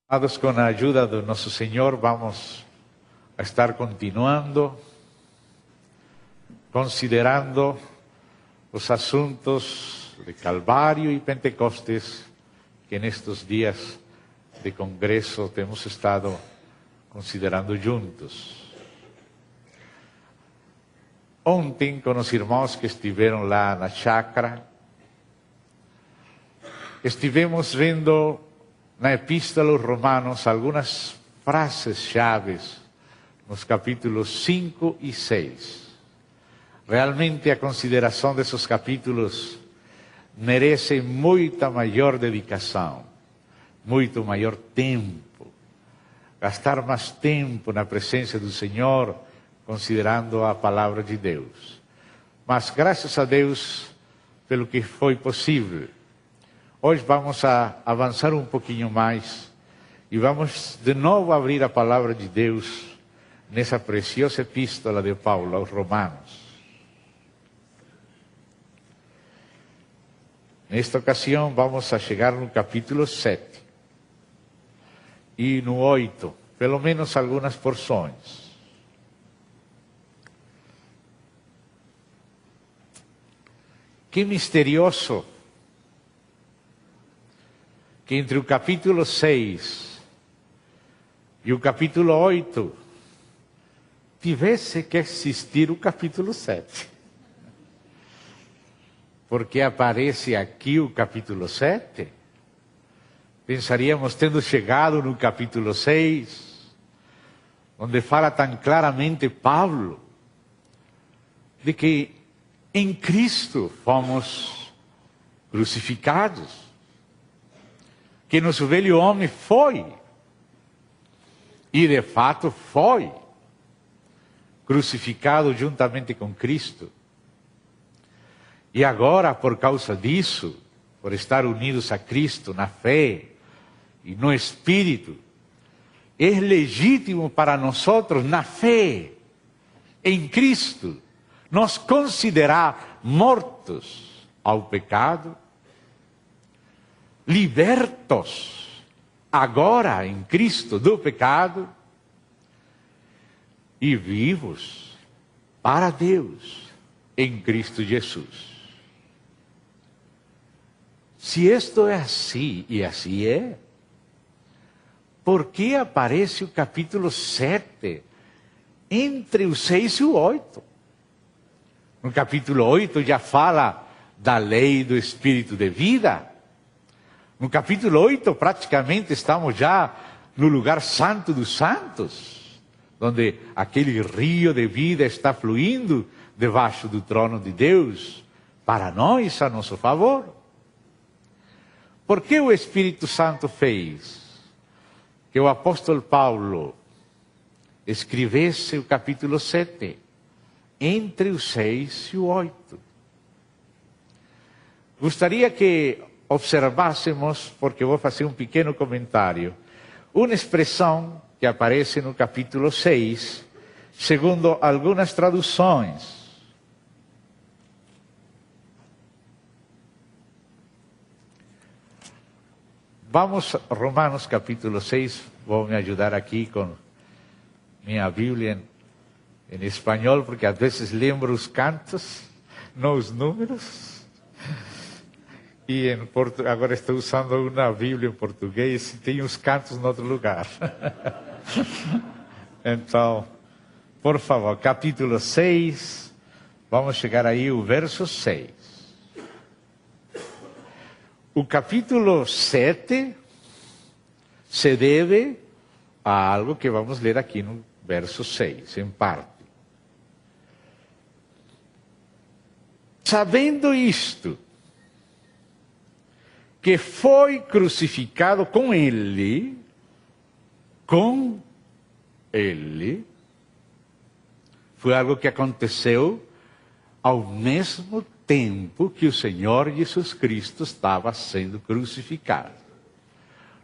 Amados, con la ayuda de nuestro Señor vamos a estar continuando, considerando los asuntos de Calvario y Pentecostes que en estos días de congreso hemos estado considerando juntos. Ontem, con los irmãos que estuvieron lá en la chácara, estivemos viendo na Epístola aos Romanos algunas frases chaves nos capítulos 5 e 6. Realmente a consideração desses capítulos merece muita maior dedicação, muito maior tempo, gastar mais tempo na presença do Senhor, considerando a palavra de Deus. Mas graças a Deus pelo que foi possível. Hoje vamos a avançar um pouquinho mais e vamos de novo abrir a palavra de Deus nessa preciosa epístola de Paulo aos Romanos. Nesta ocasião vamos a chegar no capítulo 7 e no 8, pelo menos algumas porções. Que misterioso que entre o capítulo 6 e o capítulo 8 tivesse que existir o capítulo 7. Porque aparece aqui o capítulo 7. Pensaríamos tendo chegado no capítulo 6, onde fala tão claramente Paulo de que em Cristo fomos crucificados. Que nosso velho homem foi, e de fato foi, crucificado juntamente com Cristo. E agora, por causa disso, por estar unidos a Cristo na fé e no Espírito, é legítimo para nós, na fé em Cristo, nos considerar mortos ao pecado, libertos agora em Cristo do pecado e vivos para Deus em Cristo Jesus. Se isto é assim, e assim é, por que aparece o capítulo 7 entre o 6 e o 8? No capítulo 8 já fala da lei do Espírito de vida. No capítulo 8, praticamente, estamos já no lugar santo dos santos, onde aquele rio de vida está fluindo debaixo do trono de Deus, para nós, a nosso favor. Por que o Espírito Santo fez que o apóstolo Paulo escrevesse o capítulo 7, entre o 6 e o 8? Gostaria que observássemos, porque vou fazer um pequeno comentário, uma expressão que aparece no capítulo 6, segundo algumas traduções. Vamos a Romanos capítulo 6, vou me ajudar aqui com minha Bíblia em espanhol, porque às vezes lembro os cantos, não os números. E agora estou usando uma Bíblia em português e tem os cantos em outro lugar. Então, por favor, capítulo 6, vamos chegar aí o verso 6. O capítulo 7 se deve a algo que vamos ler aqui no verso 6, em parte. Sabendo isto, que foi crucificado com ele, foi algo que aconteceu ao mesmo tempo que o Senhor Jesus Cristo estava sendo crucificado.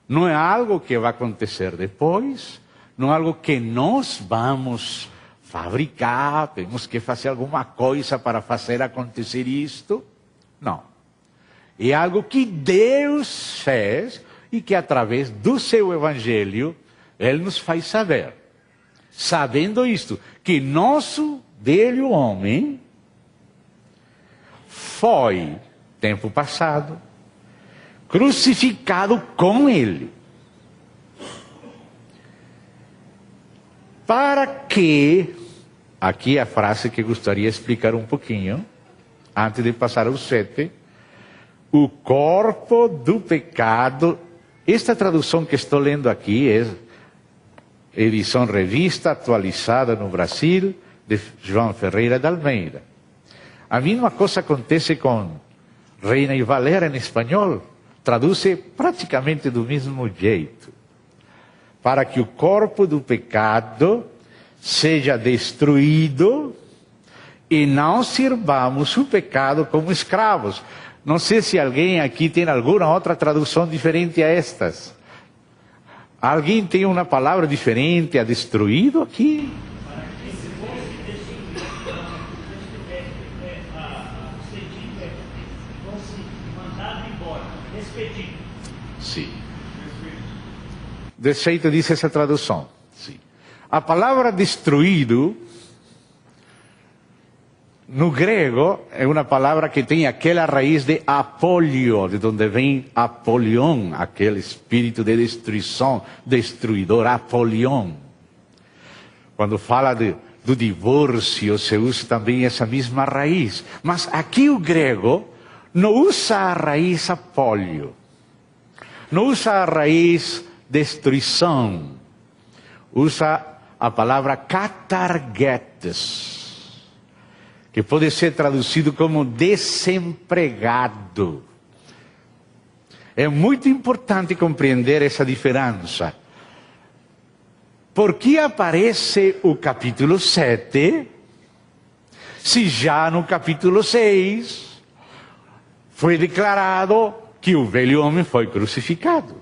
Não é algo que vai acontecer depois, não é algo que nós vamos fabricar, temos que fazer alguma coisa para fazer acontecer isto. Não. É algo que Deus fez e que através do seu evangelho ele nos faz saber. Sabendo isto, que nosso velho homem foi, tempo passado, crucificado com ele. Para que, aqui a frase que gostaria de explicar um pouquinho, antes de passar ao 7, o corpo do pecado, esta tradução que estou lendo aqui é edição revista atualizada no Brasil, de João Ferreira de Almeida. A mesma coisa acontece com Reina e Valera em espanhol, traduz praticamente do mesmo jeito. Para que o corpo do pecado seja destruído e não sirvamos o pecado como escravos. Não sei se alguém aqui tem alguma outra tradução diferente a estas. Alguém tem uma palavra diferente a destruído aqui? Sim. Desfeito diz essa tradução. Sim. A palavra destruído, no grego, é uma palavra que tem aquela raiz de apolio, de onde vem Apolion, aquele espírito de destruição, destruidor, Apolion. Quando fala do divórcio, se usa também essa mesma raiz. Mas aqui o grego não usa a raiz apolio, não usa a raiz destruição, usa a palavra katargetes, que pode ser traduzido como desempregado. É muito importante compreender essa diferença. Por que aparece o capítulo 7, se já no capítulo 6 foi declarado que o velho homem foi crucificado?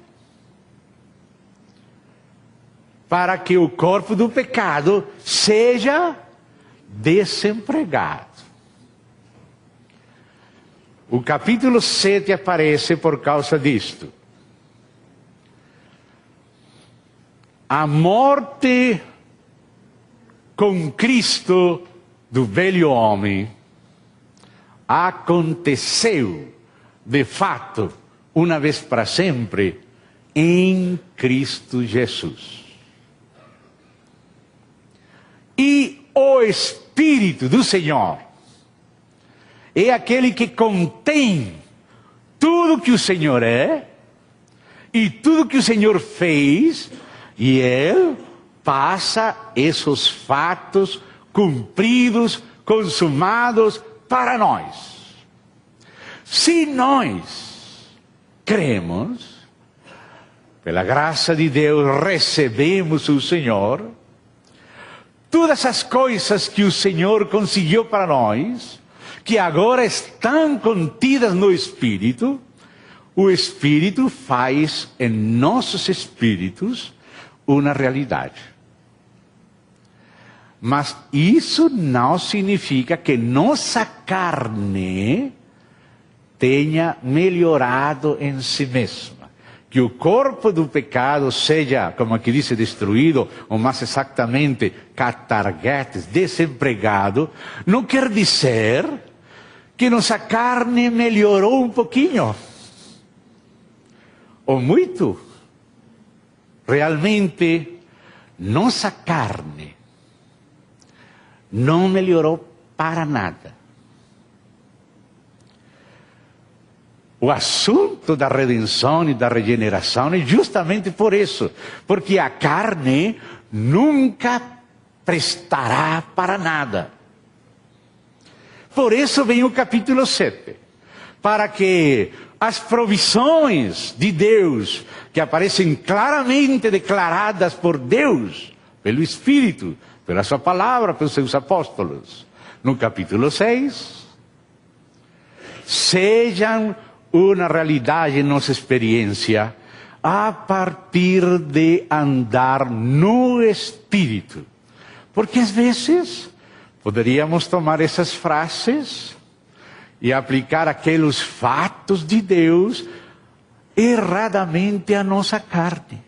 Para que o corpo do pecado seja desempregado. O capítulo 7 aparece por causa disto. A morte com Cristo do velho homem aconteceu, de fato, uma vez para sempre, em Cristo Jesus. E o Espírito do Senhor é aquele que contém tudo que o Senhor é e tudo que o Senhor fez, e Ele passa esses fatos cumpridos, consumados para nós. Se nós cremos, pela graça de Deus recebemos o Senhor, todas as coisas que o Senhor conseguiu para nós, que agora estão contidas no Espírito, o Espírito faz em nossos espíritos uma realidade. Mas isso não significa que nossa carne tenha melhorado em si mesma. Que o corpo do pecado seja, como aqui diz, destruído, ou mais exatamente, katargetes, desempregado, não quer dizer que nossa carne melhorou um pouquinho, ou muito. Realmente, nossa carne não melhorou para nada. O assunto da redenção e da regeneração é justamente por isso. Porque a carne nunca prestará para nada. Por isso vem o capítulo 7. Para que as provisões de Deus, que aparecem claramente declaradas por Deus, pelo Espírito, pela sua palavra, pelos seus apóstolos, no capítulo 6, sejam uma realidade em nossa experiência a partir de andar no Espírito. Porque às vezes poderíamos tomar essas frases e aplicar aqueles fatos de Deus erradamente a nossa carne.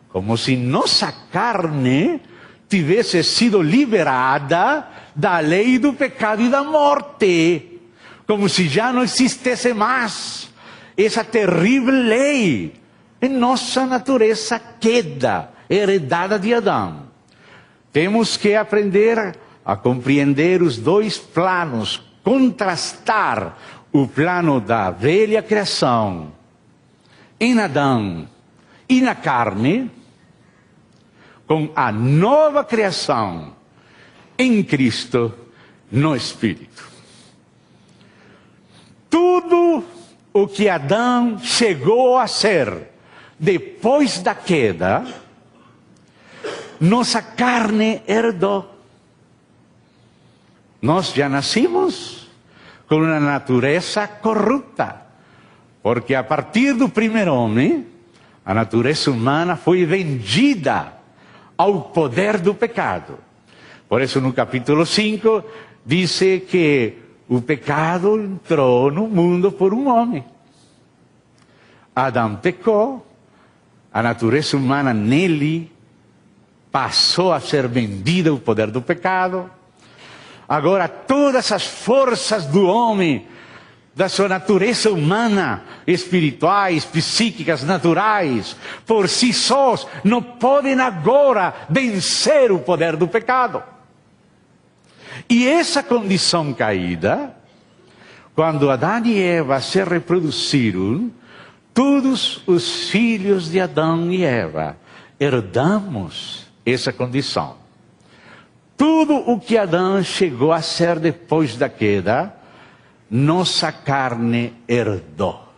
Como se nossa carne tivesse sido liberada da lei do pecado e da morte. Como se já não existisse mais essa terrível lei em nossa natureza queda, heredada de Adão. Temos que aprender a compreender os dois planos, contrastar o plano da velha criação em Adão e na carne, com a nova criação em Cristo no Espírito. Tudo o que Adão chegou a ser depois da queda, nossa carne herdou. Nós já nascimos com uma natureza corrupta, porque a partir do primeiro homem, a natureza humana foi vendida ao poder do pecado. Por isso no capítulo 5 diz que o pecado entrou no mundo por um homem. Adão pecou, a natureza humana nele passou a ser vendida ao poder do pecado. Agora todas as forças do homem, da sua natureza humana, espirituais, psíquicas, naturais, por si sós, não podem agora vencer o poder do pecado. E essa condição caída, quando Adão e Eva se reproduziram, todos os filhos de Adão e Eva herdamos essa condição. Tudo o que Adão chegou a ser depois da queda, nossa carne herdou.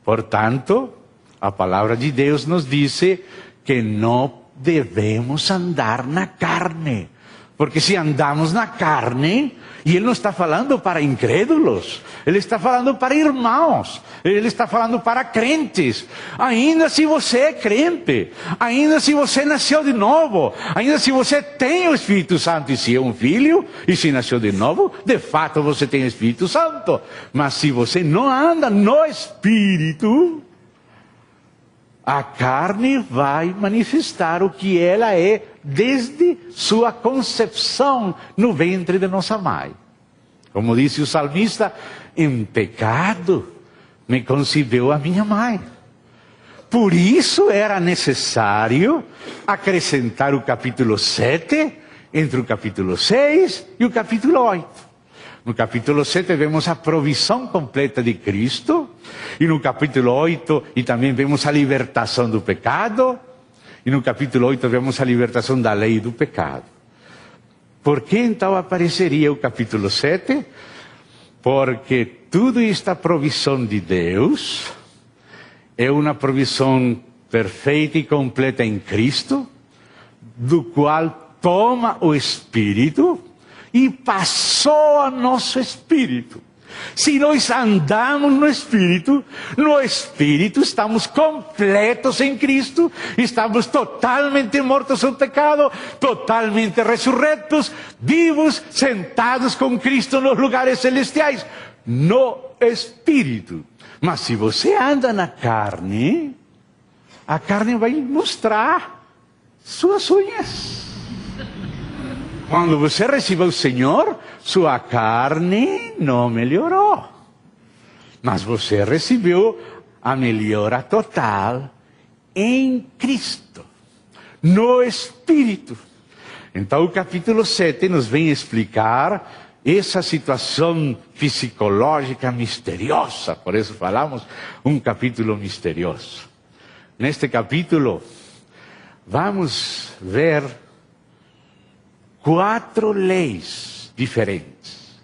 Portanto, a palavra de Deus nos diz que não devemos andar na carne. Porque se andamos na carne, e Ele não está falando para incrédulos, Ele está falando para irmãos, Ele está falando para crentes. Ainda se você é crente, ainda se você nasceu de novo, ainda se você tem o Espírito Santo, e se é um filho, e se nasceu de novo, de fato você tem o Espírito Santo. Mas se você não anda no Espírito, a carne vai manifestar o que ela é desde sua concepção no ventre de nossa mãe. Como disse o salmista, em pecado me concebeu a minha mãe. Por isso era necessário acrescentar o capítulo 7 entre o capítulo 6 e o capítulo 8. No capítulo 7 vemos a provisão completa de Cristo, e no capítulo 8 e também vemos a libertação do pecado, e no capítulo 8 vemos a libertação da lei do pecado. Por que então apareceria o capítulo 7? Porque toda esta provisão de Deus é uma provisão perfeita e completa em Cristo, do qual toma o Espírito e passou a nosso espírito. Se nós andamos no Espírito estamos completos em Cristo, estamos totalmente mortos ao pecado, totalmente ressurretos, vivos, sentados com Cristo nos lugares celestiais, no Espírito. Mas se você anda na carne, a carne vai mostrar suas unhas. Quando você recebeu o Senhor, sua carne não melhorou. Mas você recebeu a melhora total em Cristo, no Espírito. Então o capítulo 7 nos vem explicar essa situação psicológica misteriosa. Por isso falamos um capítulo misterioso. Neste capítulo, vamos ver 4 leis diferentes.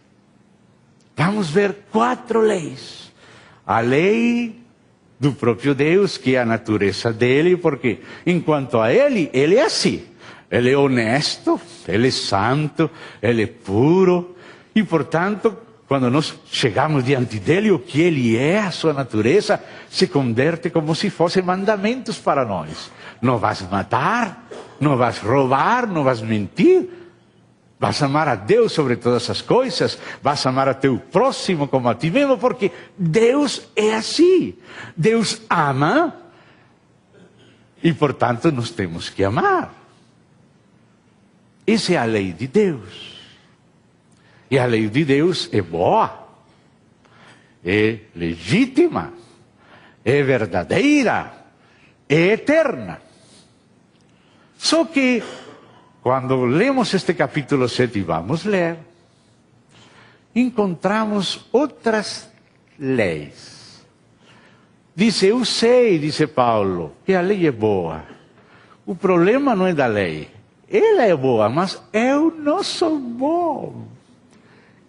Vamos ver 4 leis. A lei do próprio Deus, que é a natureza dele, porque enquanto a ele é assim. Ele é honesto, ele é santo, ele é puro. E portanto, quando nós chegamos diante dele, o que ele é, a sua natureza, se converte como se fossem mandamentos para nós. Não vais matar, não vais roubar, não vais mentir. Vas a amar a Deus sobre todas as coisas, vas a amar a teu próximo como a ti mesmo, porque Deus é assim. Deus ama e, portanto, nós temos que amar. Essa é a lei de Deus. E a lei de Deus é boa, é legítima, é verdadeira, é eterna. Só que, quando lemos este capítulo 7 e vamos ler, encontramos outras leis. Diz, eu sei, disse Paulo, que a lei é boa. O problema não é da lei. Ela é boa, mas eu não sou bom.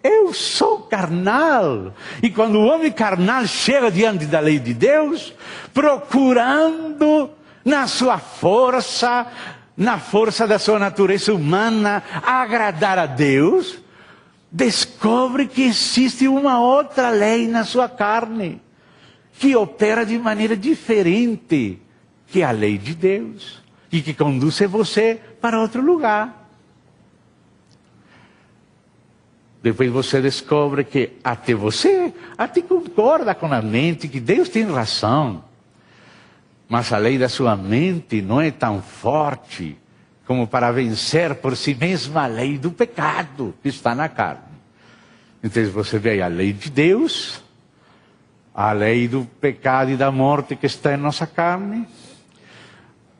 Eu sou carnal. E quando o homem carnal chega diante da lei de Deus, procurando na sua força, na força da sua natureza humana, agradar a Deus, descobre que existe uma outra lei na sua carne, que opera de maneira diferente que a lei de Deus, e que conduz você para outro lugar. Depois você descobre que até concorda com a mente que Deus tem razão. Mas a lei da sua mente não é tão forte como para vencer por si mesma a lei do pecado que está na carne. Então você vê a lei de Deus, a lei do pecado e da morte que está em nossa carne,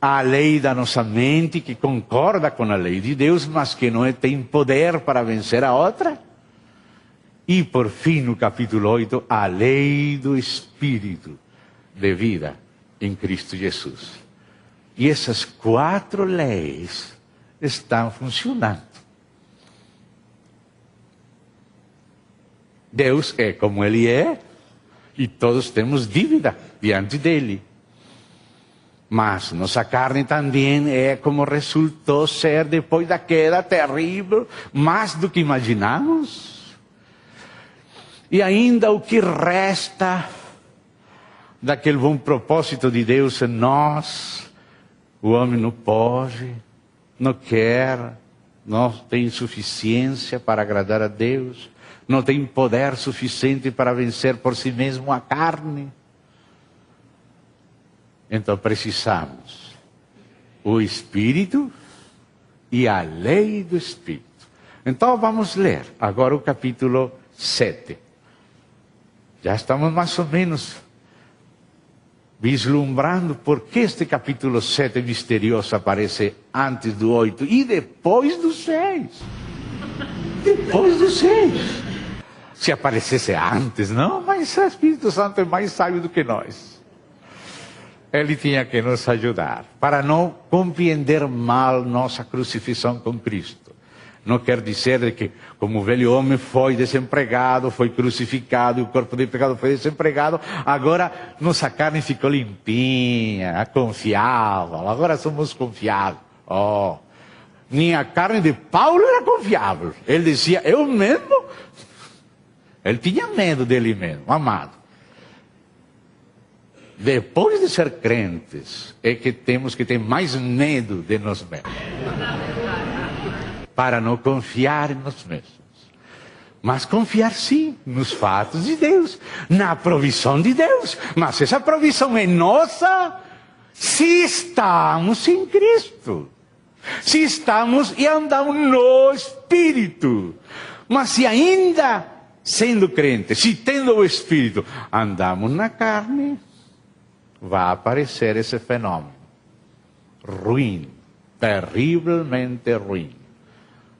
a lei da nossa mente que concorda com a lei de Deus, mas que não tem poder para vencer a outra. E por fim, no capítulo 8, a lei do Espírito de vida em Cristo Jesus. E essas 4 leis estão funcionando. Deus é como Ele é, e todos temos dívida diante dEle. Mas nossa carne também é como resultou ser depois da queda terrível, mais do que imaginamos. E ainda o que resta daquele bom propósito de Deus em nós, o homem não pode, não quer, não tem suficiência para agradar a Deus, não tem poder suficiente para vencer por si mesmo a carne. Então precisamos o Espírito e a lei do Espírito. Então vamos ler agora o capítulo 7. Já estamos mais ou menos vislumbrando por que este capítulo 7 misterioso aparece antes do 8 e depois do 6. Depois do 6. Se aparecesse antes, não, mas o Espírito Santo é mais sábio do que nós. Ele tinha que nos ajudar para não compreender mal nossa crucifixão com Cristo. Não quer dizer que, como o velho homem foi desempregado, foi crucificado, e o corpo de pecado foi desempregado, agora nossa carne ficou limpinha, confiável, agora somos confiáveis. Oh, nem a carne de Paulo era confiável. Ele dizia, eu mesmo. Ele tinha medo dele mesmo, amado. Depois de ser crentes, é que temos que ter mais medo de nós mesmos. Para não confiar em nós mesmos. Mas confiar sim nos fatos de Deus, na provisão de Deus. Mas essa provisão é nossa se estamos em Cristo. Se estamos e andamos no Espírito. Mas se ainda sendo crentes, se tendo o Espírito, andamos na carne, vai aparecer esse fenômeno ruim, terrivelmente ruim,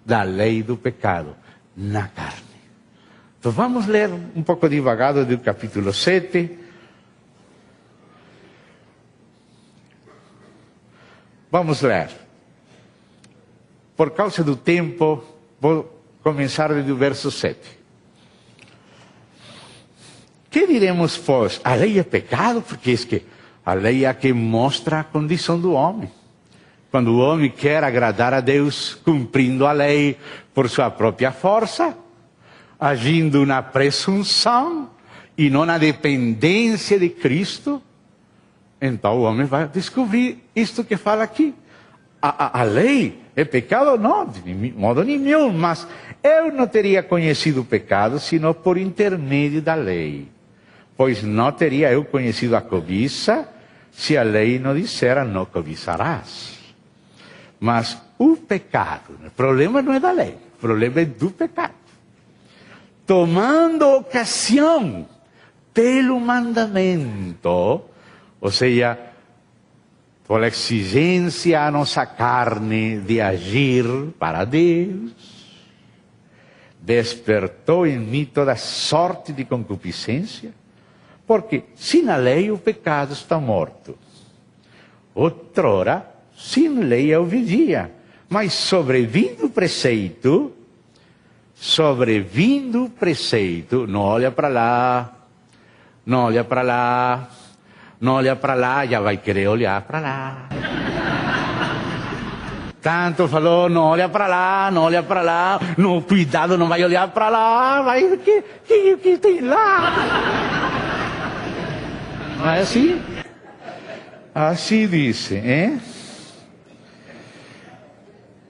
da lei do pecado na carne. Então vamos ler um pouco devagar do capítulo 7. Vamos ler. Por causa do tempo, vou começar do verso 7. Que diremos, pois? A lei é pecado, porque é que a lei é a que mostra a condição do homem. Quando o homem quer agradar a Deus, cumprindo a lei por sua própria força, agindo na presunção e não na dependência de Cristo, então o homem vai descobrir isto que fala aqui. a lei é pecado? Não, de modo nenhum, mas eu não teria conhecido o pecado senão por intermédio da lei. Pois não teria eu conhecido a cobiça se a lei não dissera não cobiçarás. Mas o pecado, o problema não é da lei, o problema é do pecado. Tomando ocasião pelo mandamento, ou seja, por exigência a nossa carne de agir para Deus, despertou em mim toda sorte de concupiscência, porque sem a lei o pecado está morto. Outrora, sem lei eu vivia, mas sobrevindo o preceito, não olha para lá, não olha para lá, não olha para lá, já vai querer olhar para lá. Tanto falou, não olha para lá, não olha para lá, não, cuidado, não vai olhar para lá, vai, o que tem lá? Não é assim? Assim disse, hein?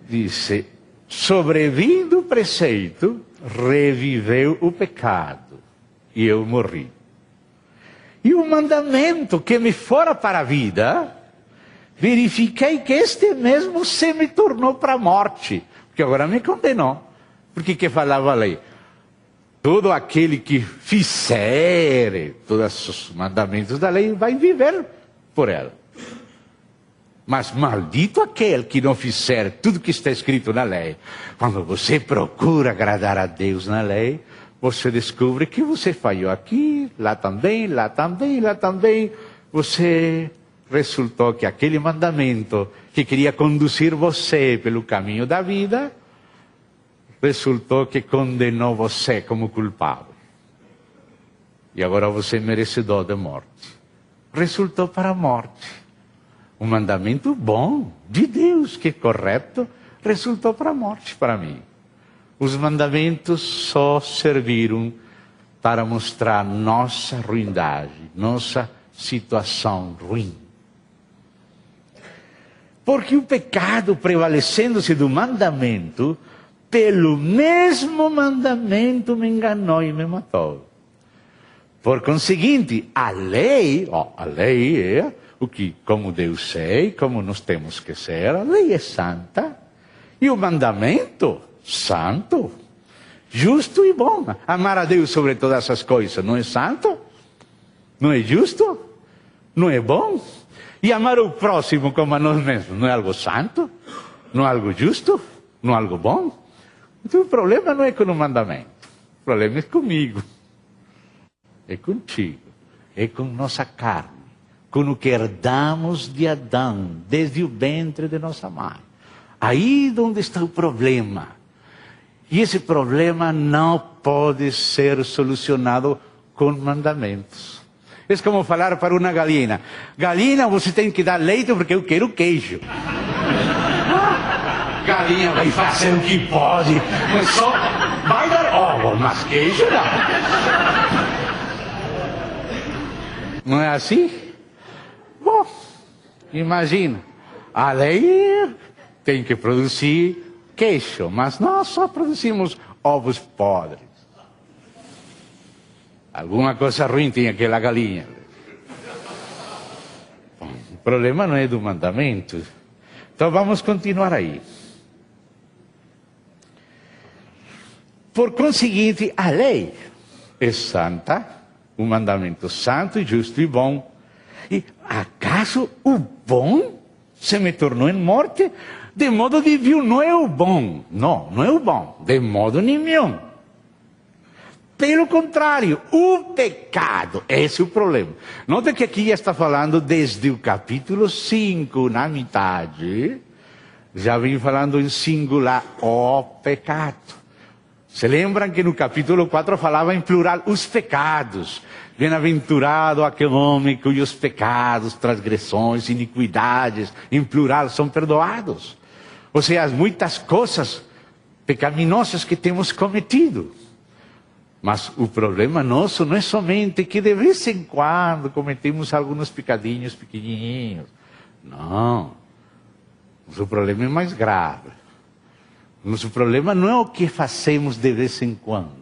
Disse, sobrevindo o preceito, reviveu o pecado, e eu morri. E o mandamento que me fora para a vida, verifiquei que este mesmo se me tornou para a morte, porque agora me condenou. Porque que falava a lei? Todo aquele que fizer todos os mandamentos da lei vai viver por ela. Mas maldito aquele que não fizer tudo que está escrito na lei. Quando você procura agradar a Deus na lei, você descobre que você falhou aqui, lá também, lá também, lá também. Você resultou que aquele mandamento que queria conduzir você pelo caminho da vida, resultou que condenou você como culpado. E agora você é merecedor de morte. Resultou para a morte. Um mandamento bom de Deus, que é correto, resultou para a morte para mim. Os mandamentos só serviram para mostrar nossa ruindade, nossa situação ruim. Porque o pecado, prevalecendo-se do mandamento, pelo mesmo mandamento me enganou e me matou. Por conseguinte, a lei é o que, como Deus é, como nós temos que ser, a lei é santa. E o mandamento, santo, justo e bom. Amar a Deus sobre todas as coisas, não é santo? Não é justo? Não é bom? E amar o próximo como a nós mesmos, não é algo santo? Não é algo justo? Não é algo bom? Então o problema não é com o mandamento, o problema é comigo, é contigo, é com nossa carne, com o que herdamos de Adão, desde o ventre de nossa mãe. Aí onde está o problema. E esse problema não pode ser solucionado com mandamentos. É como falar para uma galinha: galinha, você tem que dar leite porque eu quero queijo. Galinha vai fazer o que pode, mas só vai dar ovo, mas queijo não. Não é assim? Bom, imagina, a lei tem que produzir queijo, mas nós só produzimos ovos podres. Alguma coisa ruim tem aquela galinha. Bom, o problema não é do mandamento. Então vamos continuar aí. Por conseguinte, a lei é santa, um mandamento santo, justo e bom. E acaso o bom se me tornou em morte? De modo divino, não é o bom. Não é o bom, de modo nenhum. Pelo contrário, o pecado, esse é o problema. Nota que aqui já está falando desde o capítulo 5, na metade, já vem falando em singular, o pecado. Se lembram que no capítulo 4 falava em plural, os pecados. Bem-aventurado aquele homem cujos pecados, transgressões, iniquidades, em plural, são perdoados. Ou seja, muitas coisas pecaminosas que temos cometido. Mas o problema nosso não é somente que de vez em quando cometemos alguns pecadinhos pequenininhos. Não. Nosso problema é mais grave. Nosso problema não é o que fazemos de vez em quando.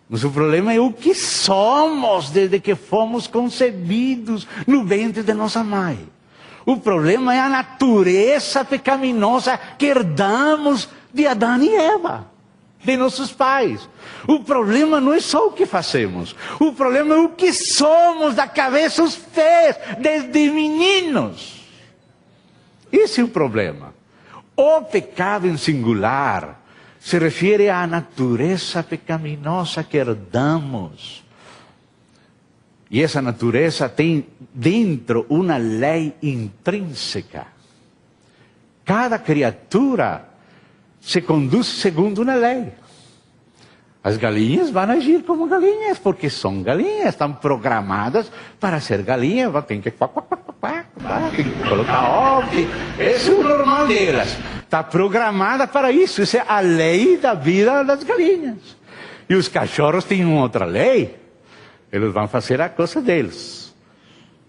Nosso problema é o que somos desde que fomos concebidos no ventre de nossa mãe. O problema é a natureza pecaminosa que herdamos de Adão e Eva, de nossos pais. O problema não é só o que fazemos. O problema é o que somos da cabeça aos pés, desde meninos. Esse é o problema. O pecado em singular se refere à natureza pecaminosa que herdamos. E essa natureza tem dentro uma lei intrínseca. Cada criatura se conduz segundo uma lei. As galinhas vão agir como galinhas, porque são galinhas, estão programadas para ser galinhas, tem que tem que colocar ovos, esse é o normal delas. Está programada para isso, essa é a lei da vida das galinhas. E os cachorros têm outra lei, eles vão fazer a coisa deles.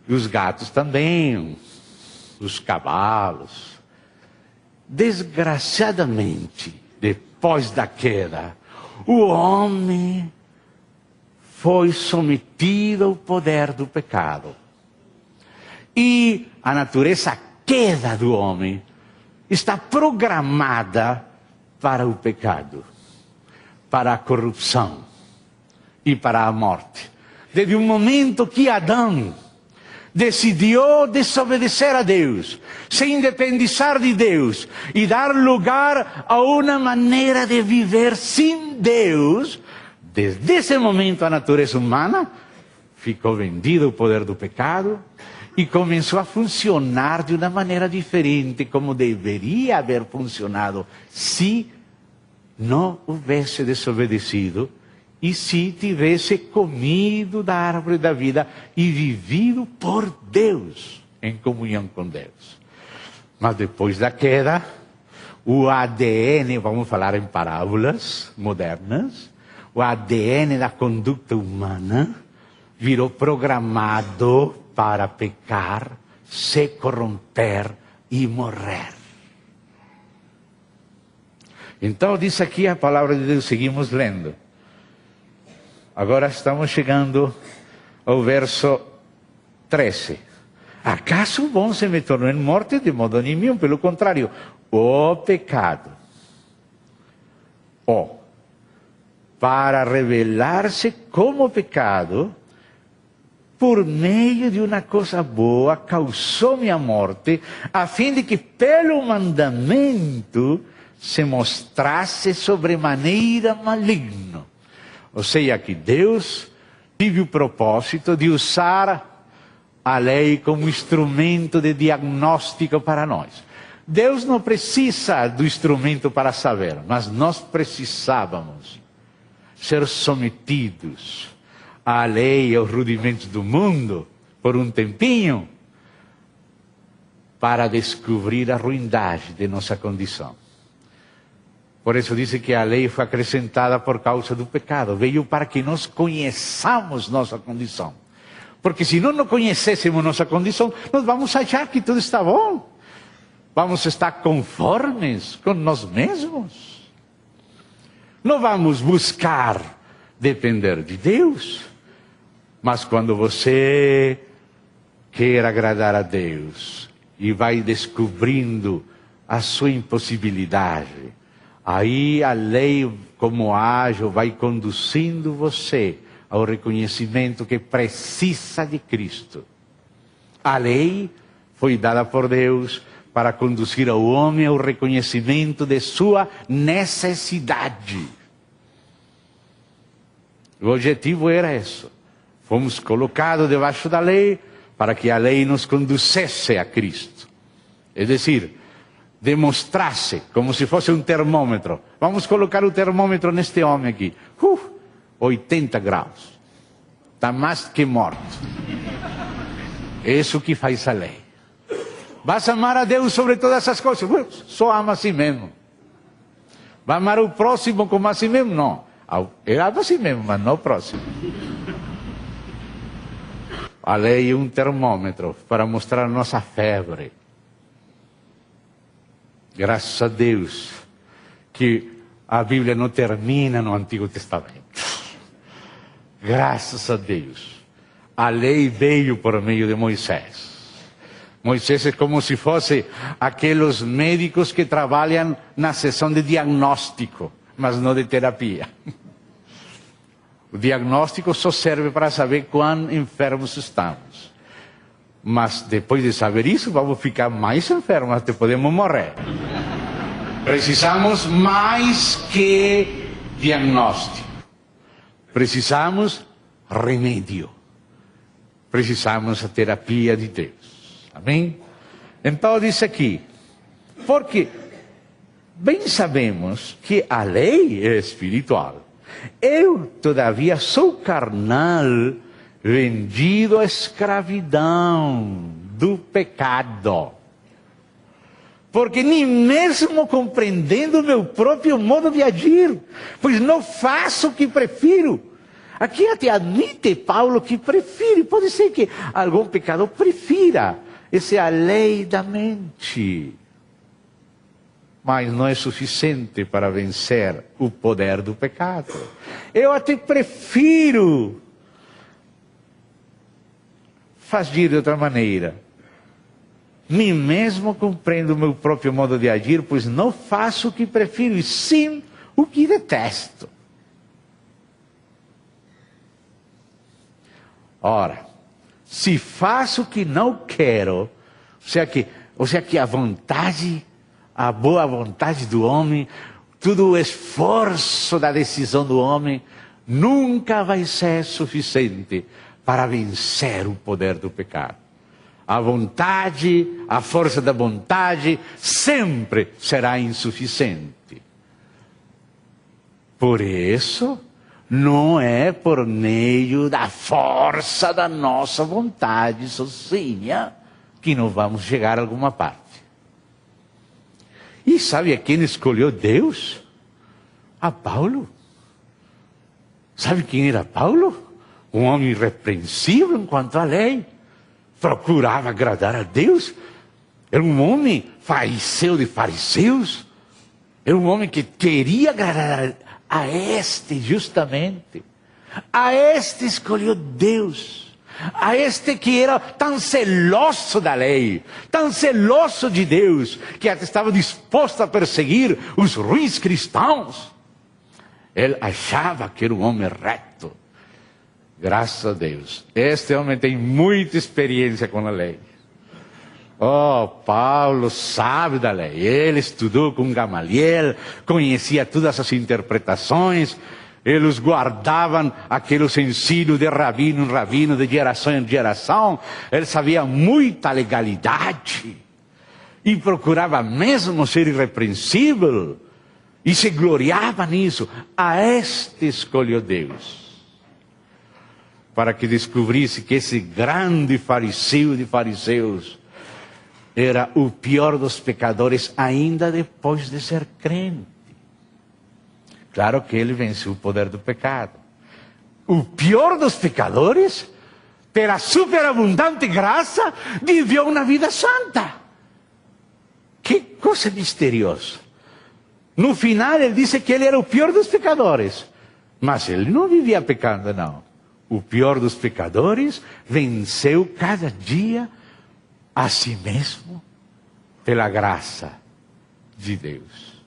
E os gatos também, os cavalos. Desgraciadamente, depois da queda, o homem foi sometido ao poder do pecado. E a natureza queda do homem está programada para o pecado, para a corrupção e para a morte. Desde o momento que Adão decidiu desobedecer a Deus, se independizar de Deus e dar lugar a uma maneira de viver sem Deus, desde esse momento a natureza humana ficou vendida ao poder do pecado e começou a funcionar de uma maneira diferente, como deveria haver funcionado se não houvesse desobedecido e se tivesse comido da árvore da vida e vivido por Deus, em comunhão com Deus. Mas depois da queda, o ADN, vamos falar em parábolas modernas, o ADN da conduta humana virou programado para pecar, se corromper e morrer. Então diz aqui a palavra de Deus, seguimos lendo. Agora estamos chegando ao verso 13. Acaso o bom se me tornou em morte? De modo nenhum, pelo contrário, o pecado, para revelar-se como pecado, por meio de uma coisa boa, causou-me a morte, a fim de que pelo mandamento se mostrasse sobremaneira maligno. Ou seja, que Deus tive o propósito de usar a lei como instrumento de diagnóstico para nós. Deus não precisa do instrumento para saber, mas nós precisávamos ser submetidos à lei e aos rudimentos do mundo por um tempinho para descobrir a ruindade de nossa condição. Por isso diz que a lei foi acrescentada por causa do pecado. Veio para que nós conheçamos nossa condição. Porque se não conhecêssemos nossa condição, nós vamos achar que tudo está bom. Vamos estar conformes com nós mesmos. Não vamos buscar depender de Deus. Mas quando você quer agradar a Deus e vai descobrindo a sua impossibilidade, aí a lei, como ágil, vai conduzindo você ao reconhecimento que precisa de Cristo. A lei foi dada por Deus para conduzir ao homem ao reconhecimento de sua necessidade. O objetivo era isso. Fomos colocados debaixo da lei para que a lei nos conduzisse a Cristo. É decir, demonstrasse como se fosse um termômetro. Vamos colocar o termômetro neste homem aqui. 80 graus. Está mais que morto. É isso que faz a lei. Vas amar a Deus sobre todas essas coisas? Só ama a si mesmo. Vai amar o próximo como a si mesmo? Não. Ele ama a si mesmo, mas não o próximo. A lei é um termômetro para mostrar nossa febre. Graças a Deus que a Bíblia não termina no Antigo Testamento. Graças a Deus. A lei veio por meio de Moisés. Moisés é como se fosse aqueles médicos que trabalham na sessão de diagnóstico, mas não de terapia. O diagnóstico só serve para saber quão enfermos estamos. Mas depois de saber isso, vamos ficar mais enfermos, até podemos morrer. Precisamos mais que diagnóstico. Precisamos remédio. Precisamos a terapia de Deus. Amém? Então diz aqui, porque bem sabemos que a lei é espiritual. Eu, todavia, sou carnal, vendido à escravidão do pecado. Porque nem mesmo compreendendo o meu próprio modo de agir, pois não faço o que prefiro. Aqui até admite Paulo que prefere, pode ser que algum pecador prefira. Essa é a lei da mente. Mas não é suficiente para vencer o poder do pecado. Eu até prefiro fazer de outra maneira. Nem mesmo compreendo o meu próprio modo de agir, pois não faço o que prefiro, e sim o que detesto. Ora, se faço o que não quero, ou seja que a boa vontade do homem, todo o esforço da decisão do homem, nunca vai ser suficiente para vencer o poder do pecado. A vontade, a força da vontade, sempre será insuficiente. Por isso, não é por meio da força da nossa vontade sozinha que não vamos chegar a alguma parte. E sabe a quem escolheu Deus? A Paulo. Sabe quem era Paulo? Um homem irrepreensível enquanto à lei. Procurava agradar a Deus. Era um homem fariseu de fariseus. Era um homem que queria agradar a este justamente. A este escolheu Deus. A este que era tão celoso da lei, tão celoso de Deus, que até estava disposto a perseguir os ruins cristãos. Ele achava que era um homem reto. Graças a Deus. Este homem tem muita experiência com a lei. Oh, Paulo sabe da lei. Ele estudou com Gamaliel, conhecia todas as interpretações. Eles guardavam aqueles ensinos de rabino em rabino, de geração em geração. Ele sabia muita legalidade. E procurava mesmo ser irrepreensível. E se gloriava nisso. A este escolheu Deus. Para que descobrisse que esse grande fariseu de fariseus era o pior dos pecadores ainda depois de ser crente. Claro que ele venceu o poder do pecado. O pior dos pecadores, pela superabundante graça, viveu uma vida santa. Que coisa misteriosa. No final ele disse que ele era o pior dos pecadores. Mas ele não vivia pecando, não. O pior dos pecadores venceu cada dia a si mesmo pela graça de Deus.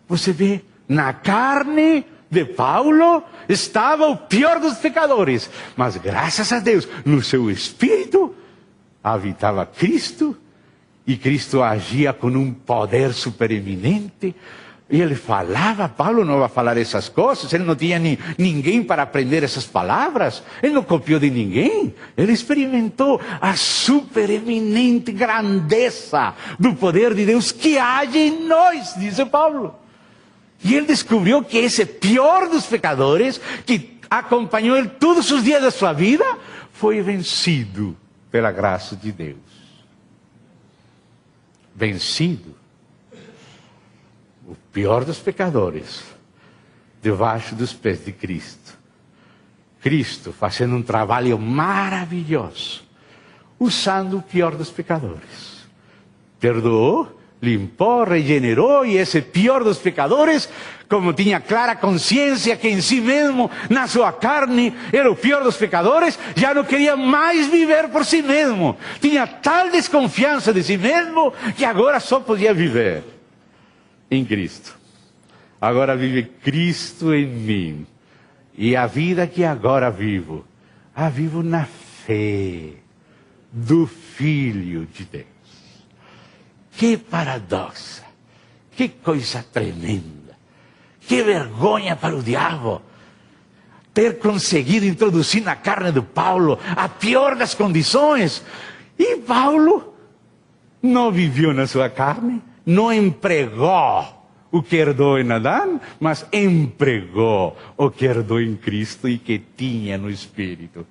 Você vê, na carne de Paulo estava o pior dos pecadores, mas graças a Deus, no seu espírito habitava Cristo, e Cristo agia com um poder supereminente. E ele falava, Paulo não vai falar essas coisas, ele não tinha ninguém para aprender essas palavras, ele não copiou de ninguém, ele experimentou a supereminente grandeza do poder de Deus que age em nós, diz Paulo. E ele descobriu que esse pior dos pecadores, que acompanhou ele todos os dias da sua vida, foi vencido pela graça de Deus. Vencido. O pior dos pecadores, debaixo dos pés de Cristo. Cristo fazendo um trabalho maravilhoso, usando o pior dos pecadores. Perdoou limpou, regenerou, e esse pior dos pecadores, como tinha clara consciência que em si mesmo, na sua carne, era o pior dos pecadores, já não queria mais viver por si mesmo. Tinha tal desconfiança de si mesmo, que agora só podia viver em Cristo. Agora vive Cristo em mim. E a vida que agora vivo, a vivo na fé do Filho de Deus. Que paradoxo, que coisa tremenda, que vergonha para o diabo ter conseguido introduzir na carne de Paulo a pior das condições. E Paulo não viveu na sua carne, não empregou o que herdou em Adão, mas empregou o que herdou em Cristo e que tinha no Espírito.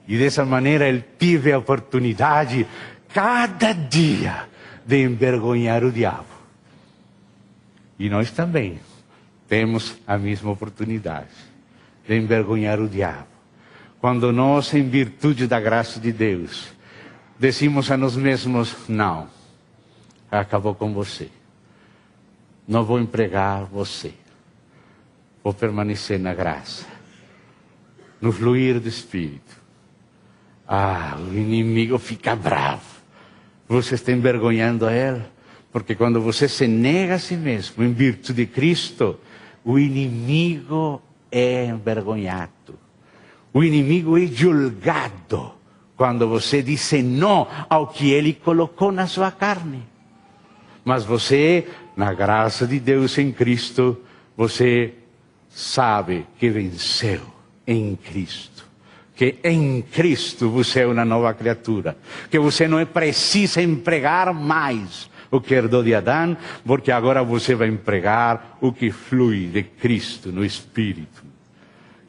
E dessa maneira ele teve a oportunidade, cada dia, de envergonhar o diabo. E nós também temos a mesma oportunidade de envergonhar o diabo. Quando nós, em virtude da graça de Deus, decimos a nós mesmos: não, acabou com você. Não vou empregar você. Vou permanecer na graça, no fluir do Espírito. O inimigo fica bravo. Você está envergonhando a ele. Porque quando você se nega a si mesmo em virtude de Cristo, o inimigo é envergonhado. O inimigo é julgado quando você diz não ao que ele colocou na sua carne. Mas você, na graça de Deus em Cristo, você sabe que venceu em Cristo. Que em Cristo você é uma nova criatura. Que você não precisa empregar mais o que herdou de Adão, porque agora você vai empregar o que flui de Cristo no Espírito.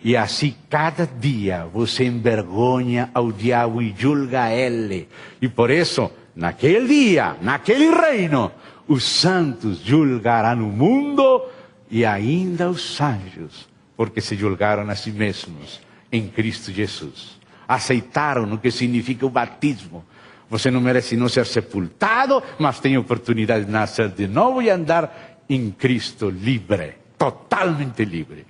E assim cada dia você envergonha ao diabo e julga ele. E por isso, naquele dia, naquele reino, os santos julgarão o mundo e ainda os anjos, porque se julgaram a si mesmos em Cristo Jesus. Aceitaram o que significa o batismo. Você não merece não ser sepultado, mas tem a oportunidade de nascer de novo e andar em Cristo livre, totalmente livre.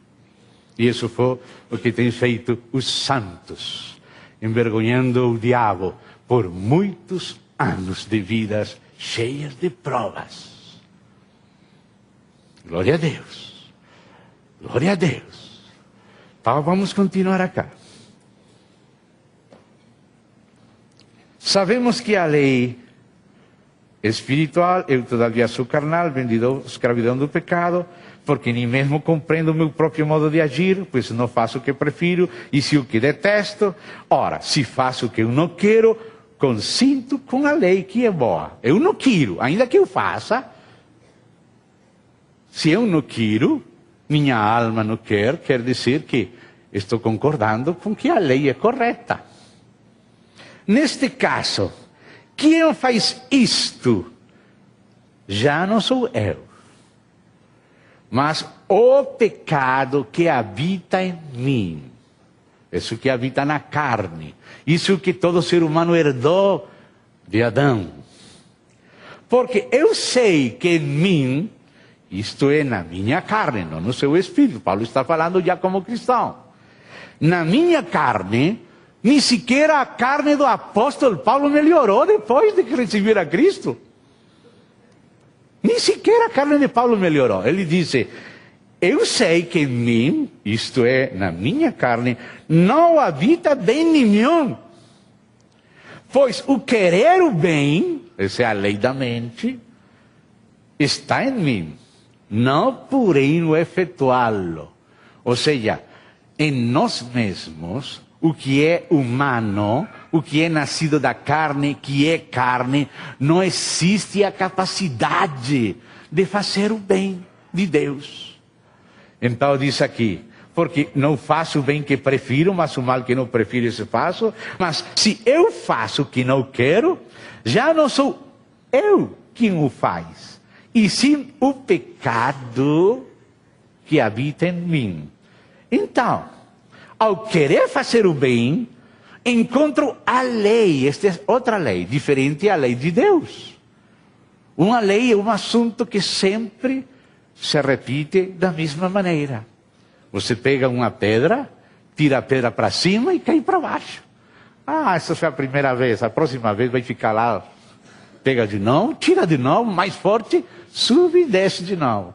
E isso foi o que tem feito os santos, envergonhando o diabo por muitos anos de vidas cheias de provas. Glória a Deus. Glória a Deus. Então vamos continuar acá. Sabemos que a lei espiritual, eu todavia sou carnal, vendido à escravidão do pecado, porque nem mesmo compreendo o meu próprio modo de agir, pois não faço o que prefiro, e se o que detesto. Ora, se faço o que eu não quero, consinto com a lei que é boa. Eu não quero, ainda que eu faça. Se eu não quero, minha alma não quer dizer que estou concordando com que a lei é correta. Neste caso, quem faz isto já não sou eu, mas o pecado que habita em mim. Isso que habita na carne. Isso que todo ser humano herdou de Adão. Porque eu sei que em mim, isto é, na minha carne, não no seu espírito. Paulo está falando já como cristão. Na minha carne, nem sequer a carne do apóstolo Paulo melhorou depois de receber a Cristo. Nem sequer a carne de Paulo melhorou. Ele disse: eu sei que em mim, isto é, na minha carne, não habita bem nenhum. Pois o querer o bem, essa é a lei da mente, está em mim. Não porém o efetuá-lo. Ou seja, em nós mesmos, o que é humano, o que é nascido da carne, que é carne, não existe a capacidade de fazer o bem de Deus. Então diz aqui, porque não faço o bem que prefiro, mas o mal que não prefiro esse faço. Mas se eu faço o que não quero, já não sou eu quem o faz, e sim o pecado que habita em mim. Então, ao querer fazer o bem, encontro a lei, esta é outra lei, diferente à lei de Deus. Uma lei é um assunto que sempre se repite da mesma maneira. Você pega uma pedra, tira a pedra para cima e cai para baixo. Ah, essa foi a primeira vez, a próxima vez vai ficar lá. Pega de novo, tira de novo, mais forte, sube e desce de novo.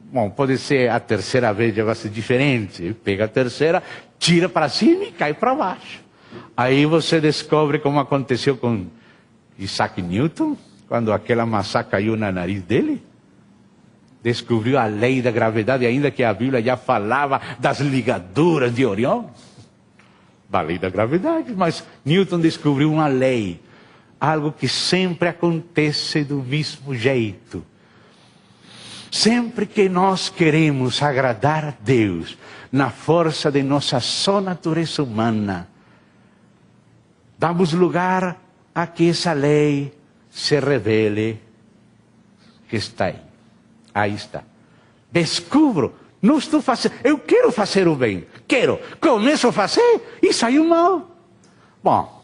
Bom, pode ser a terceira vez, já vai ser diferente. Pega a terceira, tira para cima e cai para baixo. Aí você descobre como aconteceu com Isaac Newton, quando aquela maçã caiu na nariz dele. Descobriu a lei da gravidade, ainda que a Bíblia já falava das ligaduras de Orião. Da lei da gravidade, mas Newton descobriu uma lei. Algo que sempre acontece do mesmo jeito. Sempre que nós queremos agradar a Deus, na força de nossa só natureza humana, damos lugar a que essa lei se revele que está aí. Aí está. Descubro, não estou fazendo, eu quero fazer o bem, começo a fazer e saiu mal. Bom,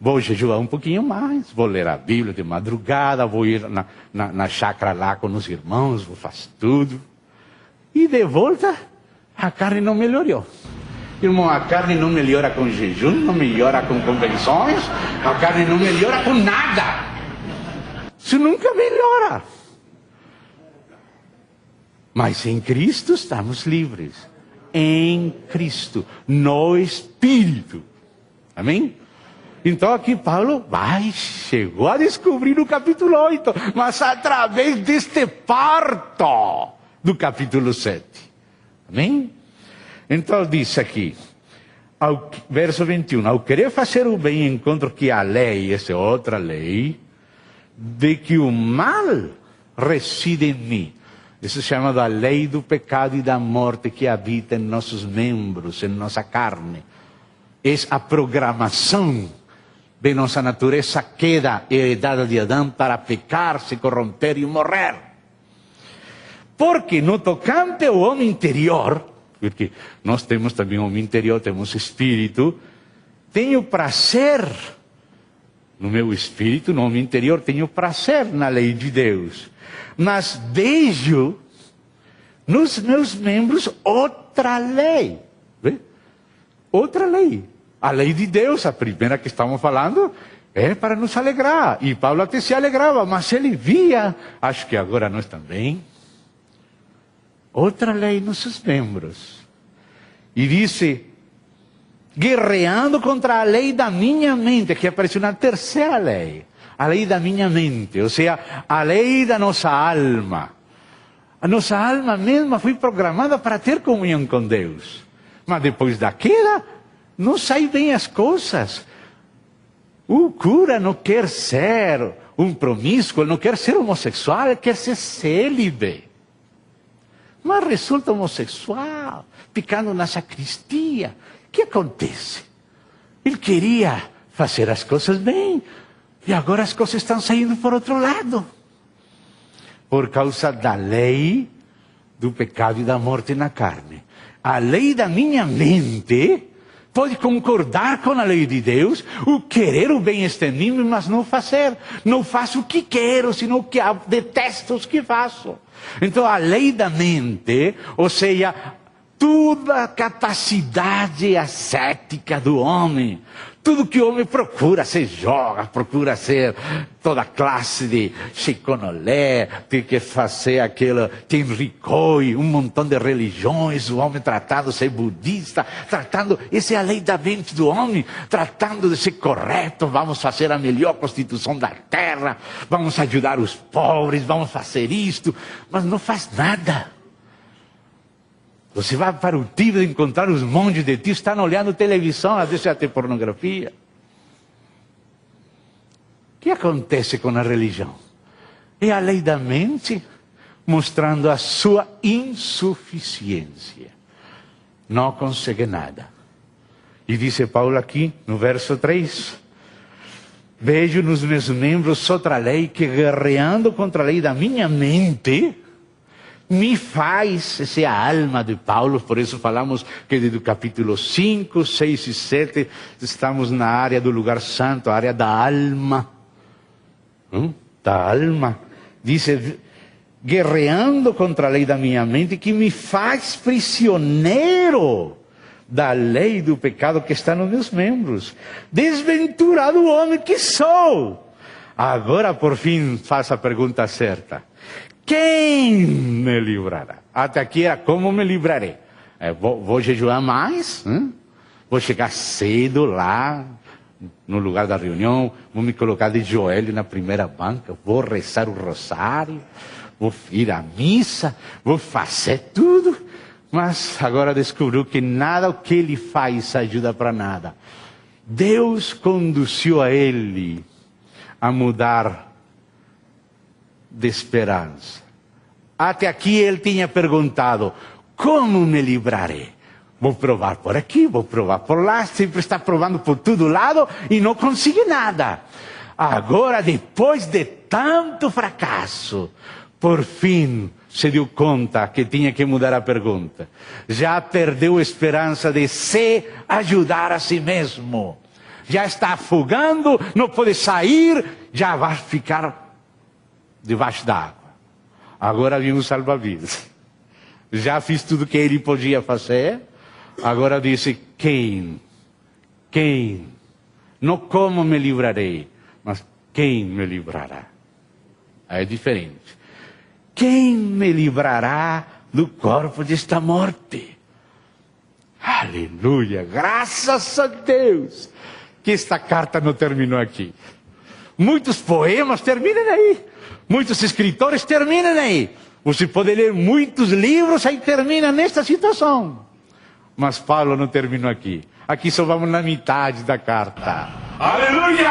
vou jejuar um pouquinho mais, vou ler a Bíblia de madrugada, vou ir na chácara lá com os irmãos, vou fazer tudo. E de volta, a carne não melhorou. Irmão, a carne não melhora com jejum, não melhora com convenções, a carne não melhora com nada. Isso nunca melhora. Mas em Cristo estamos livres. Em Cristo, no Espírito. Amém? Então aqui Paulo chegou a descobrir no capítulo 8, mas através deste parto do capítulo 7. Amém? Então diz aqui, verso 21, ao querer fazer o bem, encontro que a lei, essa é outra lei, de que o mal reside em mim. Isso se chama da lei do pecado e da morte que habita em nossos membros, em nossa carne. É a programação de nossa natureza queda heredada de Adão para pecar, se corromper e morrer. Porque no tocante ao homem interior, porque nós temos também homem interior, temos espírito, tenho prazer, no meu espírito, no homem interior, tenho prazer na lei de Deus. Mas vejo nos meus membros outra lei. Vê? Outra lei. A lei de Deus, a primeira que estamos falando, é para nos alegrar. E Paulo até se alegrava, mas ele via, acho que agora nós também, outra lei nos seus membros. E disse, guerreando contra a lei da minha mente, que apareceu na terceira lei. A lei da minha mente, ou seja, a lei da nossa alma. A nossa alma mesma foi programada para ter comunhão com Deus. Mas depois da queda, não saem bem as coisas. O cura não quer ser um promíscuo, não quer ser homossexual, ele quer ser célibe. Mas resulta homossexual, ficando na sacristia. O que acontece? Ele queria fazer as coisas bem. E agora as coisas estão saindo por outro lado. Por causa da lei do pecado e da morte na carne. A lei da minha mente pode concordar com a lei de Deus. O querer o bem está em mim, mas não fazer. Não faço o que quero, senão o que detesto os que faço. Então a lei da mente, ou seja, toda a capacidade ascética do homem, tudo que o homem procura ser joga, procura ser toda classe de chiconolé, tem que fazer aquilo, tem ricoi, um montão de religiões, o homem tratando de ser budista, essa é a lei da mente do homem, tratando de ser correto, vamos fazer a melhor constituição da terra, vamos ajudar os pobres, vamos fazer isto, mas não faz nada. Você vai para o Tíbet encontrar os monges de ti, estão olhando televisão, às vezes até pornografia. O que acontece com a religião? É a lei da mente mostrando a sua insuficiência. Não consegue nada. E disse Paulo aqui, no verso 3, vejo nos meus membros outra lei que, guerreando contra a lei da minha mente, me faz, essa é a alma de Paulo, por isso falamos que do capítulo 5, 6 e 7, estamos na área do lugar santo, a área da alma. Da alma. Dice, guerreando contra a lei da minha mente, que me faz prisioneiro da lei do pecado que está nos meus membros. Desventurado homem que sou. Agora, por fim, faço a pergunta certa. Quem me livrará? Até aqui era como me livrarei. Vou jejuar mais? Vou chegar cedo lá, no lugar da reunião, vou me colocar de joelho na primeira banca, vou rezar o rosário, vou ir à missa, vou fazer tudo. Mas agora descobriu que nada o que ele faz ajuda para nada. Deus conduziu a ele a mudar de esperança. Até aqui ele tinha perguntado, como me livrarei? Vou provar por aqui, vou provar por lá, sempre está provando por todo lado e não consegue nada. Agora, depois de tanto fracasso, por fim se deu conta que tinha que mudar a pergunta. Já perdeu a esperança de se ajudar a si mesmo. Já está afogando, não pode sair, já vai ficar debaixo d'água. Agora vem o salva-vidas. Já fiz tudo que ele podia fazer. Agora disse, quem? Quem? Não como me livrarei, mas quem me livrará? É diferente. Quem me livrará do corpo desta morte? Aleluia, graças a Deus, que esta carta não terminou aqui. Muitos poemas terminam aí. Muitos escritores terminam aí. Você pode ler muitos livros, aí termina nesta situação. Mas Paulo não terminou aqui. Aqui só vamos na metade da carta. Aleluia!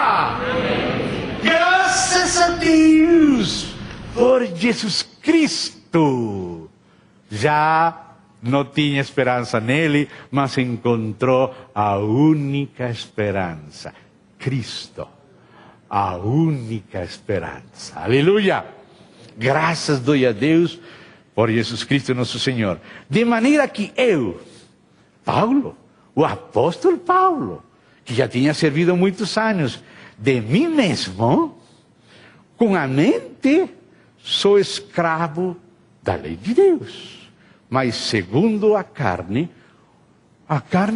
Graças a Deus por Jesus Cristo. Já não tinha esperança nele, mas encontrou a única esperança. Cristo. A única esperança. Aleluia! Graças dou a Deus por Jesus Cristo nosso Senhor. De maneira que eu, Paulo, o apóstolo Paulo, que já tinha servido muitos anos, de mim mesmo, com a mente, sou escravo da lei de Deus. Mas segundo a carne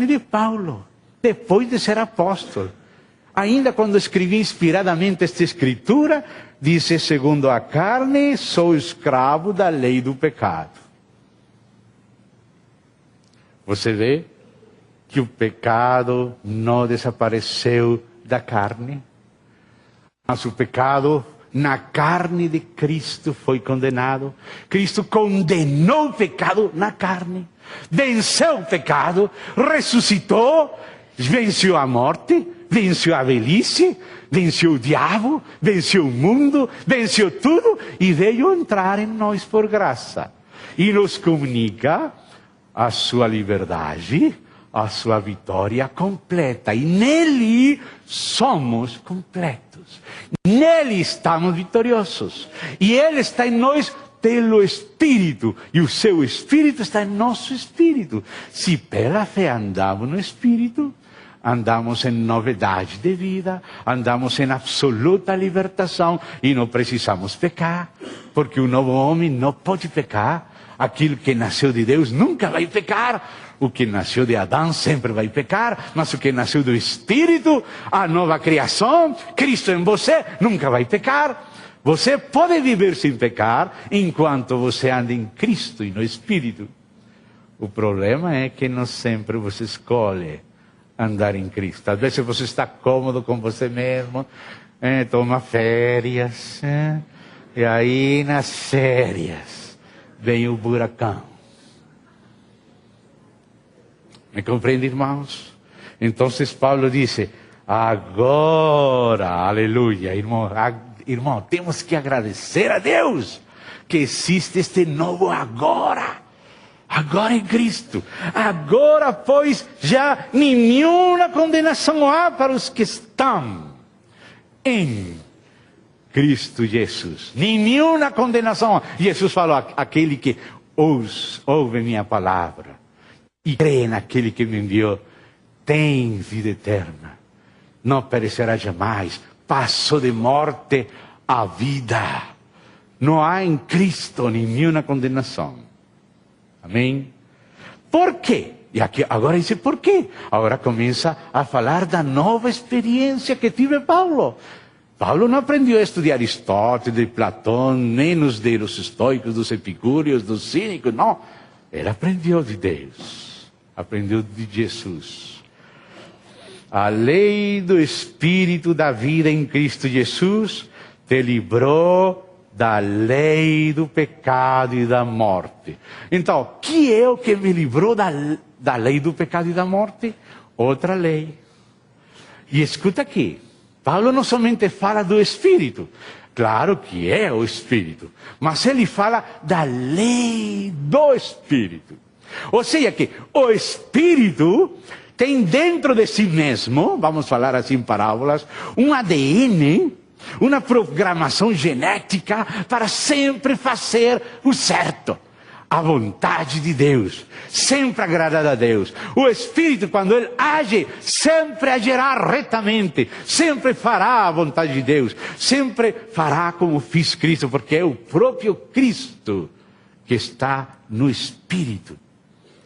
de Paulo, depois de ser apóstolo. Ainda quando escrevi inspiradamente esta escritura, disse, segundo a carne, sou escravo da lei do pecado. Você vê que o pecado não desapareceu da carne, mas o pecado na carne de Cristo foi condenado. Cristo condenou o pecado na carne, venceu o pecado, ressuscitou, venceu a morte, venceu a velhice, venceu o diabo, venceu o mundo, venceu tudo e veio entrar em nós por graça. E nos comunica a sua liberdade, a sua vitória completa. E nele somos completos. Nele estamos vitoriosos. E ele está em nós pelo Espírito. E o seu Espírito está em nosso Espírito. Se pela fé andamos no Espírito, andamos em novidade de vida, andamos em absoluta libertação e não precisamos pecar, porque o novo homem não pode pecar. Aquilo que nasceu de Deus nunca vai pecar. O que nasceu de Adão sempre vai pecar, mas o que nasceu do Espírito, a nova criação, Cristo em você, nunca vai pecar. Você pode viver sem pecar enquanto você anda em Cristo e no Espírito. O problema é que não sempre você escolhe andar em Cristo. Às vezes você está cômodo com você mesmo, toma férias, e aí nas férias vem o buracão. Me compreende, irmãos? Então Paulo disse, agora, aleluia, irmão, temos que agradecer a Deus que existe este novo agora. Agora em Cristo. Agora, pois, já nenhuma condenação há para os que estão em Cristo Jesus. Nenhuma condenação. Jesus falou, aquele que ouve minha palavra e crê naquele que me enviou, tem vida eterna. Não perecerá jamais. Passou de morte à vida. Não há em Cristo nenhuma condenação. Amém? Por quê? E aqui, agora diz por quê? Agora começa a falar da nova experiência que tive Paulo. Paulo não aprendeu a estudar Aristóteles, Platão, nem os estoicos, dos epicúreos, dos cínicos, não. Ele aprendeu de Deus, aprendeu de Jesus. A lei do Espírito da vida em Cristo Jesus te livrou da lei do pecado e da morte. Então, que é o que me livrou da lei do pecado e da morte? Outra lei. E escuta aqui, Paulo não somente fala do Espírito, claro que é o Espírito, mas ele fala da lei do Espírito. Ou seja que o Espírito tem dentro de si mesmo, vamos falar assim em parábolas, um ADN, uma programação genética para sempre fazer o certo. A vontade de Deus, sempre agradar a Deus. O Espírito, quando Ele age, sempre agirá retamente, sempre fará a vontade de Deus, sempre fará como fez Cristo, porque é o próprio Cristo que está no Espírito.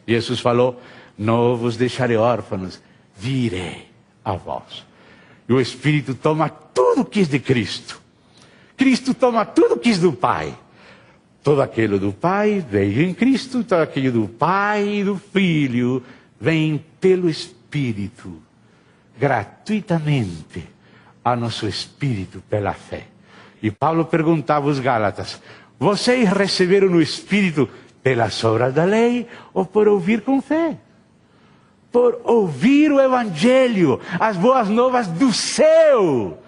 Jesus falou, não vos deixarei órfãos, virei a vós. E o Espírito toma tudo que é de Cristo. Cristo toma tudo que é do Pai. Todo aquilo do Pai veio em Cristo, todo aquilo do Pai e do Filho vem pelo Espírito, gratuitamente, a nosso Espírito pela fé. E Paulo perguntava aos Gálatas, vocês receberam o Espírito pelas obras da lei ou por ouvir com fé? Por ouvir o Evangelho, as boas novas do céu,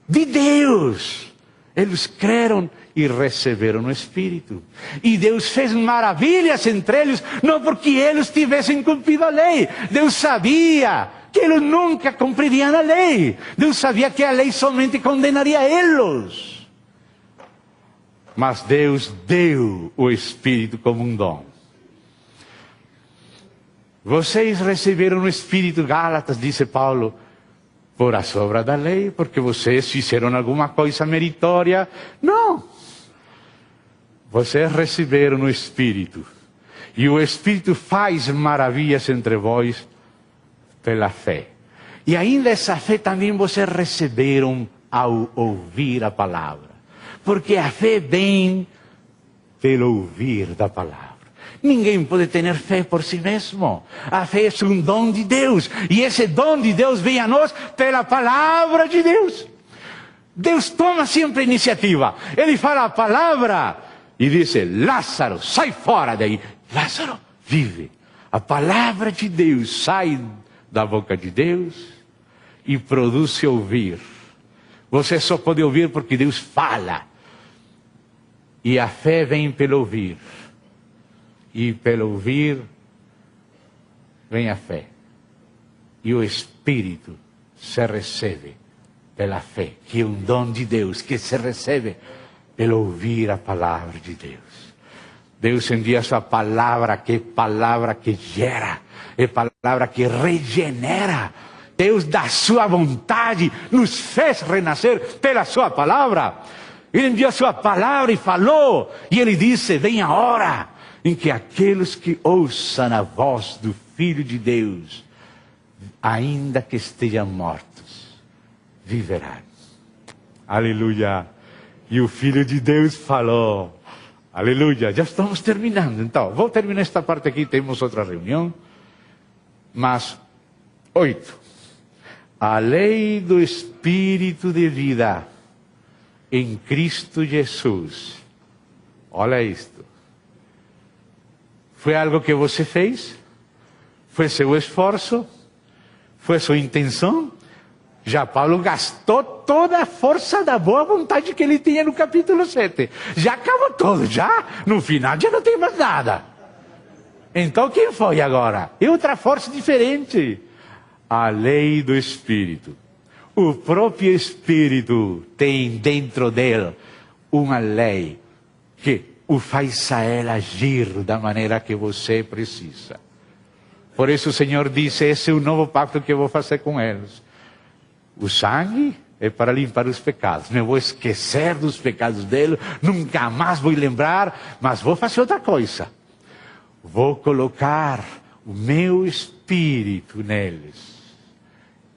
de Deus. Eles creram e receberam o Espírito. E Deus fez maravilhas entre eles, não porque eles tivessem cumprido a lei. Deus sabia que eles nunca cumpririam a lei. Deus sabia que a lei somente condenaria eles. Mas Deus deu o Espírito como um dom. Vocês receberam o Espírito, Gálatas, disse Paulo, por a obra da lei, porque vocês fizeram alguma coisa meritória. Não. Vocês receberam o Espírito. E o Espírito faz maravilhas entre vós pela fé. E ainda essa fé também vocês receberam ao ouvir a palavra. Porque a fé vem pelo ouvir da palavra. Ninguém pode ter fé por si mesmo. A fé é um dom de Deus. E esse dom de Deus vem a nós pela palavra de Deus. Deus toma sempre a iniciativa. Ele fala a palavra e diz, Lázaro, sai fora daí. Lázaro, vive. A palavra de Deus sai da boca de Deus e produz ouvir. Você só pode ouvir porque Deus fala. E a fé vem pelo ouvir. E pelo ouvir vem a fé. E o Espírito se recebe pela fé, que é um dom de Deus, que se recebe pelo ouvir a palavra de Deus. Deus envia a sua palavra que gera, é palavra que regenera. Deus da sua vontade nos fez renascer pela sua palavra. Ele enviou a sua palavra e falou, e ele disse, vem a hora em que aqueles que ouçam a voz do Filho de Deus, ainda que estejam mortos, viverão. Aleluia. E o Filho de Deus falou. Aleluia. Já estamos terminando. Então, vou terminar esta parte aqui, temos outra reunião. Mas, 8. A lei do Espírito de vida em Cristo Jesus. Olha isto. Foi algo que você fez? Foi seu esforço? Foi sua intenção? Já Paulo gastou toda a força da boa vontade que ele tinha no capítulo 7. Já acabou todo, já. No final já não tem mais nada. Então quem foi agora? É outra força diferente. A lei do Espírito. O próprio Espírito tem dentro dele uma lei que o faz a ele agir da maneira que você precisa. Por isso o Senhor disse, esse é o novo pacto que eu vou fazer com eles. O sangue é para limpar os pecados. Não vou esquecer dos pecados dele, nunca mais vou lembrar, mas vou fazer outra coisa. Vou colocar o meu espírito neles.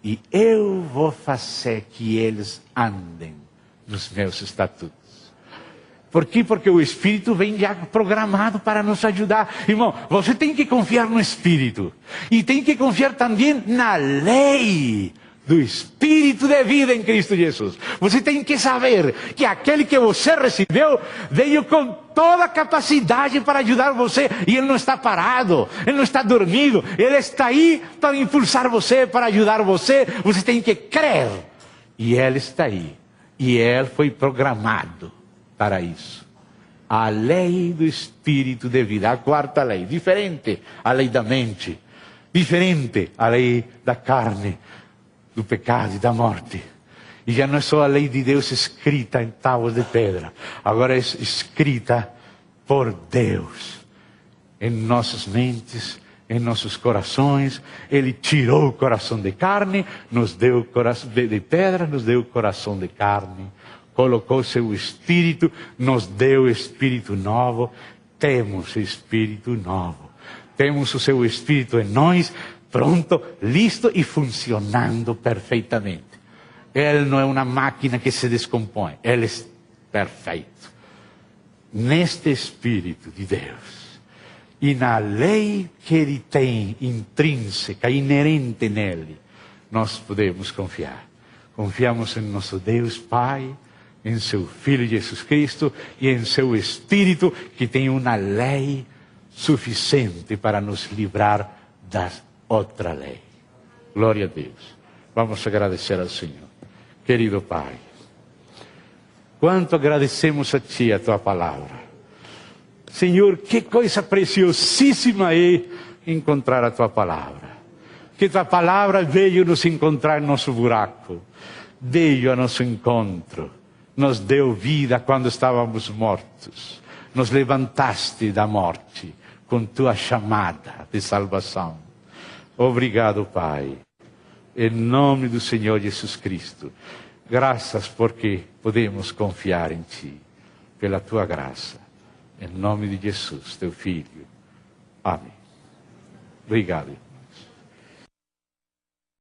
E eu vou fazer que eles andem nos meus estatutos. Por quê? Porque o Espírito vem já programado para nos ajudar. Irmão, você tem que confiar no Espírito. E tem que confiar também na lei do Espírito de vida em Cristo Jesus. Você tem que saber que aquele que você recebeu veio com toda a capacidade para ajudar você. E ele não está parado, ele não está dormindo. Ele está aí para impulsar você, para ajudar você. Você tem que crer. E ele está aí. E ele foi programado para isso. A lei do Espírito de vida, a quarta lei, diferente a lei da mente, diferente a lei da carne, do pecado e da morte. E já não é só a lei de Deus escrita em tábuas de pedra, agora é escrita por Deus em nossas mentes, em nossos corações. Ele tirou o coração de carne, nos deu o coração de pedra, nos deu o coração de carne. Colocou seu Espírito, nos deu Espírito novo. Temos Espírito novo. Temos o seu Espírito em nós, pronto, listo e funcionando perfeitamente. Ele não é uma máquina que se descompõe. Ele é perfeito. Neste Espírito de Deus e na lei que Ele tem intrínseca, inerente nele, nós podemos confiar. Confiamos em nosso Deus Pai, em seu Filho Jesus Cristo e em seu Espírito, que tem uma lei suficiente para nos livrar da outra lei. Glória a Deus. Vamos agradecer ao Senhor. Querido Pai, quanto agradecemos a Ti a Tua palavra. Senhor, que coisa preciosíssima é encontrar a Tua palavra. Que Tua palavra veio nos encontrar em nosso buraco. Veio a nosso encontro. Nos deu vida quando estávamos mortos. Nos levantaste da morte com Tua chamada de salvação. Obrigado, Pai. Em nome do Senhor Jesus Cristo. Graças porque podemos confiar em Ti. Pela Tua graça. Em nome de Jesus, Teu Filho. Amém. Obrigado.